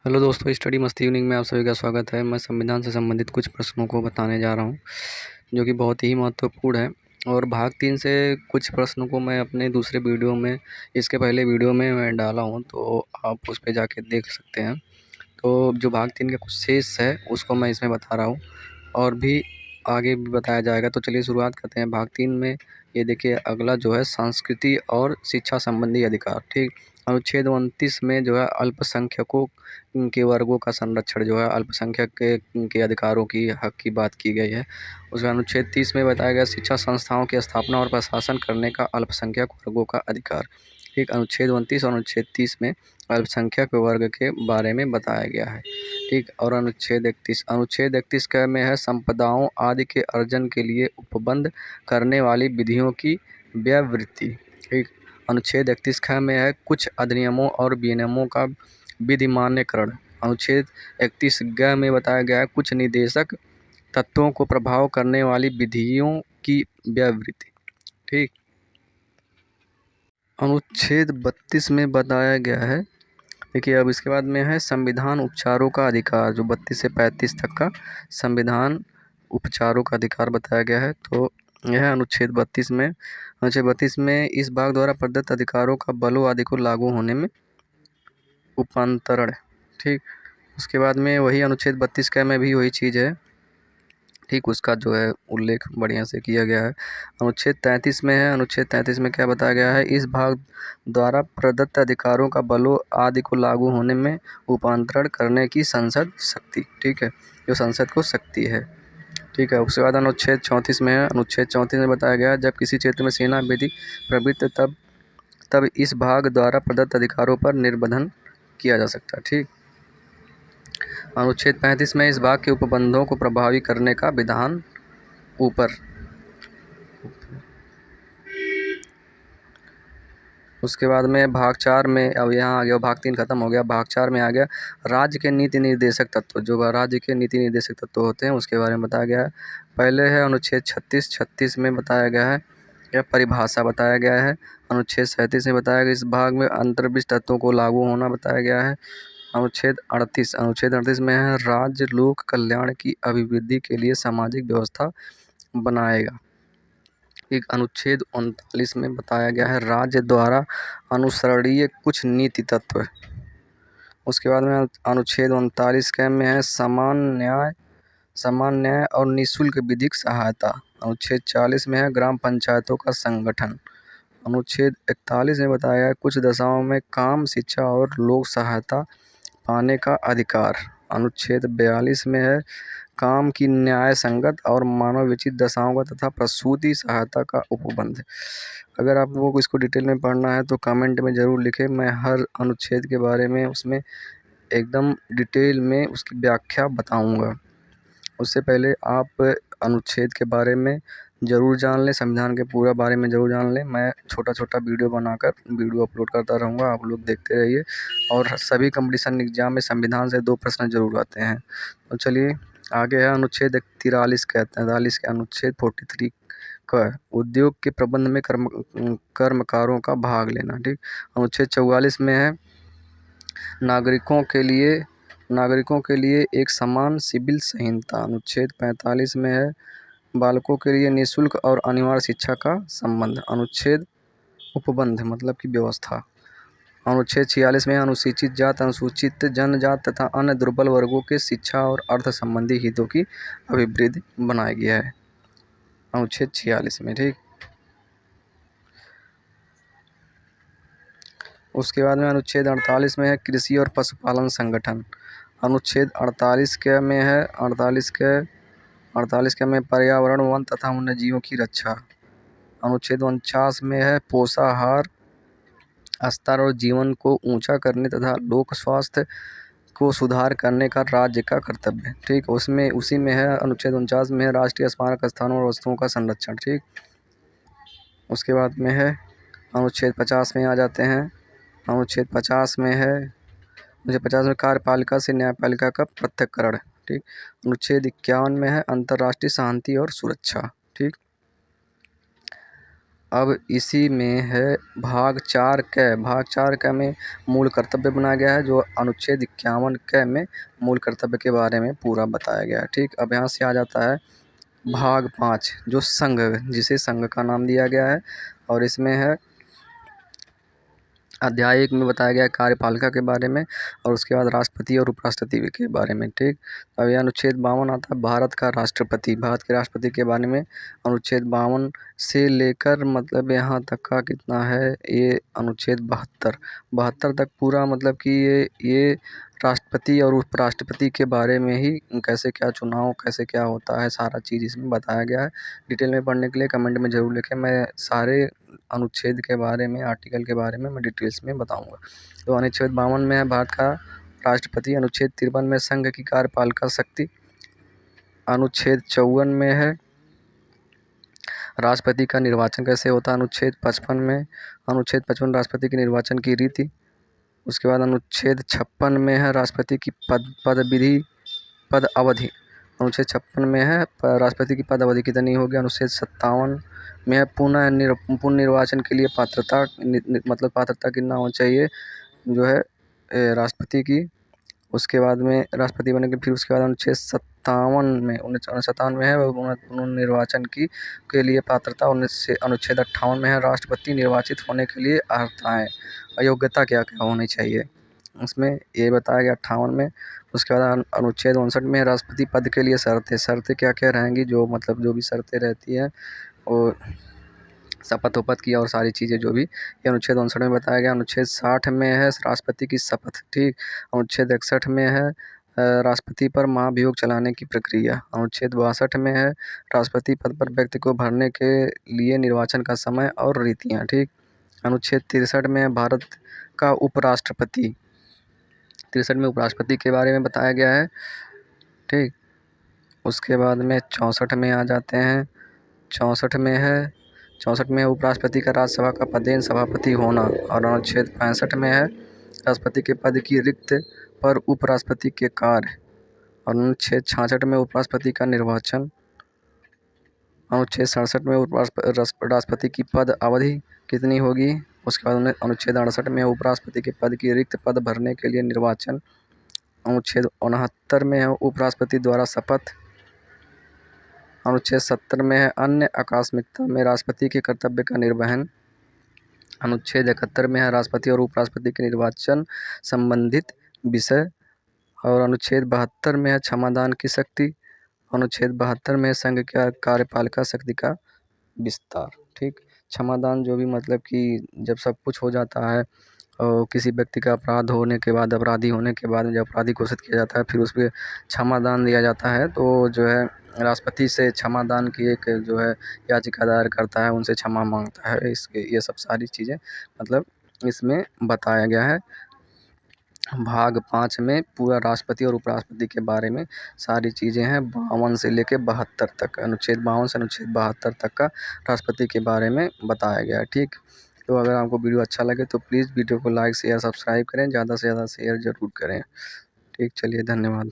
Hello दोस्तों, study मस्ती unique में आप सभी का स्वागत है। मैं संविधान से संबंधित कुछ प्रश्नों को बताने जा रहा हूं, जो कि बहुत ही महत्वपूर्ण है। और भाग 3 से कुछ प्रश्नों को मैं अपने दूसरे वीडियो में, इसके पहले वीडियो में मैं डाला हूं, तो आप उस पे जाके देख सकते हैं। तो जो भाग 3 का कुछ शेष है उसको मैं इसमें बता रहा हूँ, और भी आगे भी बताया जाएगा। तो चलिए शुरुआत करते हैं। भाग 3 में ये देखिए, अगला जो है संस्कृति और शिक्षा संबंधी अधिकार। ठीक, अनुच्छेद 29 में जो है अल्पसंख्यकों के वर्गों का संरक्षण, जो है अल्पसंख्यक के अधिकारों की हक की बात की गई है। उसमें अनुच्छेद 30 में बताया गया शिक्षा संस्थाओं की स्थापना और प्रशासन करने का अल्पसंख्यक वर्गों का अधिकार। ठीक, अनुच्छेद 29 और अनुच्छेद 30 में अल्पसंख्यक वर्ग के बारे में बताया गया है। ठीक, और अनुच्छेद 31 क में है संपदाओं आदि के अर्जन के लिए उपबंध करने वाली विधियों की व्यावृत्ति। ठीक, अनुच्छेद 31 ख में है कुछ अधिनियमों और विनियमों का विधिमान्यकरण। अनुच्छेद 31 ग में बताया गया है कुछ निदेशक तत्वों को प्रभाव करने वाली विधियों की व्यावृत्ति। ठीक, अनुच्छेद 32 में बताया गया है, देखिए अब इसके बाद में है संविधान उपचारों का अधिकार, जो 32 से 35 तक का संविधान उपचारों का अधिकार बताया गया है। तो यह अनुच्छेद 32 में, इस भाग द्वारा प्रदत्त अधिकारों का बलों आदि को लागू होने में उपांतरण। ठीक, उसके बाद में वही अनुच्छेद 32 का में भी वही चीज़ है। ठीक, उसका जो है उल्लेख बढ़िया से किया गया है। अनुच्छेद 33 में है, अनुच्छेद 33 में क्या बताया गया है, इस भाग द्वारा प्रदत्त अधिकारों का बलों आदि को लागू होने में उपांतरण करने की संसद शक्ति। ठीक है, जो संसद को शक्ति है। ठीक है, उसके बाद अनुच्छेद 34 में है, अनुच्छेद 34 में बताया गया है जब किसी क्षेत्र में सेना विधि प्रवृत्त तब इस भाग द्वारा प्रदत्त अधिकारों पर निर्बंधन किया जा सकता है। ठीक, अनुच्छेद 35 में इस भाग के उपबंधों को प्रभावी करने का विधान ऊपर। उसके बाद में भाग 4 में, अब यहाँ आ गया भाग 3 खत्म हो गया, भाग 4 में आ गया राज्य के नीति निर्देशक तत्व। जो राज्य के नीति निर्देशक तत्व होते हैं उसके बारे में बताया गया है। पहले है अनुच्छेद 36 में बताया गया है, यह परिभाषा बताया गया है। अनुच्छेद 37 में बताया गया इस भाग में अंतर्विष्ट तत्वों को लागू होना बताया गया है। अनुच्छेद 38 में है राज्य लोक कल्याण की अभिवृद्धि के लिए सामाजिक व्यवस्था बनाएगा। एक अनुच्छेद 39 में बताया गया है राज्य द्वारा अनुसरणीय कुछ नीति तत्व। उसके बाद में अनुच्छेद 39 के में है समान न्याय और निःशुल्क विधिक सहायता। अनुच्छेद 40 में है ग्राम पंचायतों का संगठन। अनुच्छेद 41 में बताया है कुछ दशाओं में काम, शिक्षा और लोक सहायता पाने का अधिकार। अनुच्छेद 42 में है काम की न्याय संगत और मानवोचित दशाओं का तथा प्रसूति सहायता का उपबंध। अगर आप लोगों को इसको डिटेल में पढ़ना है तो कमेंट में ज़रूर लिखें, मैं हर अनुच्छेद के बारे में उसमें एकदम डिटेल में उसकी व्याख्या बताऊंगा। उससे पहले आप अनुच्छेद के बारे में ज़रूर जान लें, संविधान के पूरा बारे में ज़रूर जान लें। मैं छोटा छोटा वीडियो बनाकर वीडियो अपलोड करता रहूँगा, आप लोग देखते रहिए। और सभी कंपटीशन एग्जाम में संविधान से 2 प्रश्न जरूर आते हैं। तो चलिए आगे है अनुच्छेद 43 के 43 के अनुच्छेद 43 का उद्योग के प्रबंध में कर्मकारों का भाग लेना। ठीक, अनुच्छेद 44 में है नागरिकों के लिए एक समान सिविल संहिता। अनुच्छेद 45 में है बालकों के लिए निःशुल्क और अनिवार्य शिक्षा का संबंध। अनुच्छेद उपबंध मतलब की व्यवस्था। अनुच्छेद 46 में अनुसूचित जात, अनुसूचित जनजात तथा अन्य दुर्बल वर्गों के शिक्षा और अर्थ संबंधी हितों की अभिवृद्धि बनाया गया है अनुच्छेद 46 में। ठीक, उसके बाद में अनुच्छेद 48 में है कृषि और पशुपालन संगठन। अनुच्छेद 48 के में है 48 के में पर्यावरण, वन तथा वन्यजीवों की रक्षा। अनुच्छेद 49 में है पोषाहार स्तर और जीवन को ऊंचा करने तथा लोक स्वास्थ्य को सुधार करने का राज्य का कर्तव्य। ठीक, उसमें उसी में है अनुच्छेद 49 में है राष्ट्रीय स्मारक स्थानों और वस्तुओं का संरक्षण। ठीक, उसके बाद में है अनुच्छेद 50 में आ जाते हैं। अनुच्छेद 50 में है, अनुच्छेद 50 में कार्यपालिका से न्यायपालिका का पृथक्करण। ठीक, अनुच्छेद 51 में है अंतर्राष्ट्रीय शांति और सुरक्षा। ठीक, अब इसी में है भाग 4 क में मूल कर्तव्य बनाया गया है, जो अनुच्छेद 51 में मूल कर्तव्य के बारे में पूरा बताया गया है। ठीक, अब यहाँ से आ जाता है भाग 5, जो संघ, जिसे संघ का नाम दिया गया है, और इसमें है अध्याय 1 में बताया गया है कार्यपालिका के बारे में, और उसके बाद राष्ट्रपति और उपराष्ट्रपति के बारे में। ठीक, अब यह अनुच्छेद 52 आता है भारत का राष्ट्रपति, भारत के राष्ट्रपति के बारे में। अनुच्छेद 52 से लेकर मतलब यहाँ तक का कितना है, ये अनुच्छेद 72 तक पूरा मतलब कि ये राष्ट्रपति और उपराष्ट्रपति के बारे में ही, कैसे क्या चुनाव, कैसे क्या होता है, सारा चीज़ इसमें बताया गया है। डिटेल में पढ़ने के लिए कमेंट में ज़रूर लिखें, मैं सारे अनुच्छेद के बारे में, आर्टिकल के बारे में मैं डिटेल्स में बताऊंगा। तो अनुच्छेद 52 में है भारत का राष्ट्रपति, अनुच्छेद 53 में संघ की कार्यपालिका शक्ति, अनुच्छेद 54 में है राष्ट्रपति का निर्वाचन कैसे होता है, अनुच्छेद 55 में, अनुच्छेद 55 राष्ट्रपति के निर्वाचन की रीति। उसके बाद अनुच्छेद 56 में है राष्ट्रपति की पद अवधि, अनुच्छेद 56 में है राष्ट्रपति की पद अवधि कितनी होगी। अनुच्छेद 57 में है पुनः निर्वाचन के लिए पात्रता, मतलब पात्रता कितना होना चाहिए जो है राष्ट्रपति की। उसके बाद में राष्ट्रपति बनने के फिर उसके बाद अनुच्छेद 57 में है पुनर्निर्वाचन के लिए पात्रता। अनुच्छेद 58 में है राष्ट्रपति निर्वाचित होने के लिए अर्हताएँ, अयोग्यता क्या क्या होनी चाहिए, उसमें ये बताया गया 58 में। उसके बाद अनुच्छेद 59 में राष्ट्रपति पद के लिए शर्तें क्या क्या रहेंगी, जो मतलब जो भी शर्तें रहती हैं और शपथ उपत की और सारी चीज़ें जो भी, ये अनुच्छेद 59 में बताया गया। अनुच्छेद 60 में है राष्ट्रपति की शपथ। ठीक, अनुच्छेद 61 में है राष्ट्रपति पर महाभियोग चलाने की प्रक्रिया। अनुच्छेद 62 में है राष्ट्रपति पद पर व्यक्ति को भरने के लिए निर्वाचन का समय और रीतियाँ। ठीक, अनुच्छेद 63 में भारत का उपराष्ट्रपति, 63 में उपराष्ट्रपति के बारे में बताया गया है। ठीक, उसके बाद में 64 में आ जाते हैं, 64 में उपराष्ट्रपति का राज्यसभा का पदेन सभापति होना। और अनुच्छेद 65 में है राष्ट्रपति के पद की रिक्त पर उपराष्ट्रपति के कार्य। और अनुच्छेद 66 में उपराष्ट्रपति का निर्वाचन। अनुच्छेद 67 में राष्ट्रपति की पद अवधि कितनी होगी। उसके बाद अनुच्छेद 68 में उपराष्ट्रपति के पद की रिक्त पद भरने के लिए निर्वाचन। अनुच्छेद 69 में है उपराष्ट्रपति द्वारा शपथ। अनुच्छेद 70 में है अन्य आकस्मिकता में राष्ट्रपति के कर्तव्य का निर्वहन। अनुच्छेद 71 में है राष्ट्रपति और उपराष्ट्रपति के निर्वाचन संबंधित विषय। और अनुच्छेद 72 में है क्षमादान की शक्ति। अनुच्छेद 72 में संघ का कार्यपालिका शक्ति का विस्तार। ठीक, क्षमादान जो भी मतलब कि जब सब कुछ हो जाता है और किसी व्यक्ति का अपराधी होने के बाद जब अपराधी घोषित किया जाता है, फिर उस पर क्षमादान दिया जाता है, तो जो है राष्ट्रपति से क्षमादान की एक जो है याचिका दायर करता है, उनसे क्षमा मांगता है। ये सब सारी चीज़ें मतलब इसमें बताया गया है। भाग 5 में पूरा राष्ट्रपति और उपराष्ट्रपति के बारे में सारी चीज़ें हैं, 52 से लेके 72 तक, अनुच्छेद 52 से अनुच्छेद 72 तक का राष्ट्रपति के बारे में बताया गया है। ठीक, तो अगर आपको वीडियो अच्छा लगे तो प्लीज़ वीडियो को लाइक शेयर सब्सक्राइब करें, ज़्यादा से ज़्यादा शेयर ज़रूर करें। ठीक, चलिए धन्यवाद।